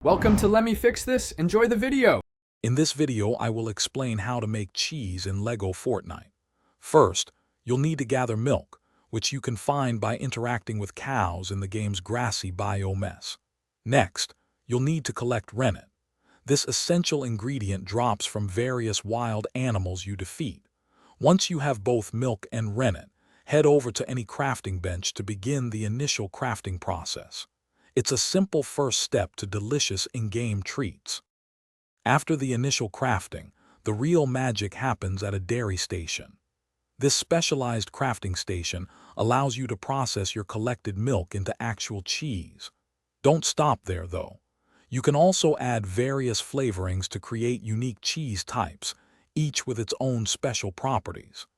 Welcome to Let Me Fix This. Enjoy the video. In this video, I will explain how to make cheese in LEGO Fortnite. First, you'll need to gather milk, which you can find by interacting with cows in the game's grassy biome. Next, you'll need to collect rennet. This essential ingredient drops from various wild animals you defeat. Once you have both milk and rennet, head over to any crafting bench to begin the initial crafting process. It's a simple first step to delicious in-game treats. After the initial crafting, the real magic happens at a dairy station. This specialized crafting station allows you to process your collected milk into actual cheese. Don't stop there, though. You can also add various flavorings to create unique cheese types, each with its own special properties.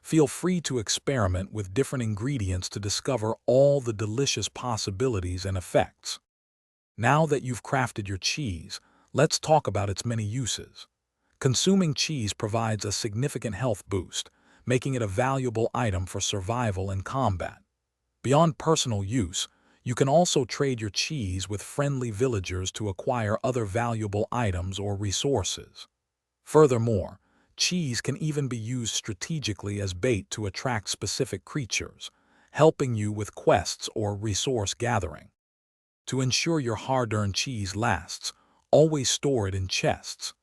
Feel free to experiment with different ingredients to discover all the delicious possibilities and effects. Now that you've crafted your cheese, let's talk about its many uses. Consuming cheese provides a significant health boost, making it a valuable item for survival and combat. Beyond personal use, you can also trade your cheese with friendly villagers to acquire other valuable items or resources. Furthermore, cheese can even be used strategically as bait to attract specific creatures, helping you with quests or resource gathering. To ensure your hard-earned cheese lasts, always store it in chests.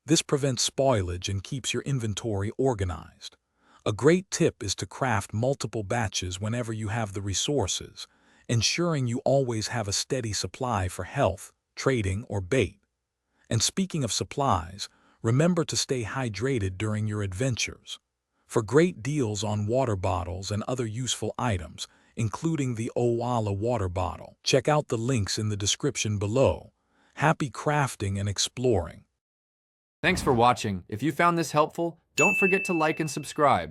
This prevents spoilage and keeps your inventory organized. A great tip is to craft multiple batches whenever you have the resources, ensuring you always have a steady supply for health, trading, or bait. And speaking of supplies, remember to stay hydrated during your adventures. For great deals on water bottles and other useful items, including the Owala water bottle, check out the links in the description below. Happy crafting and exploring! Thanks for watching. If you found this helpful, don't forget to like and subscribe.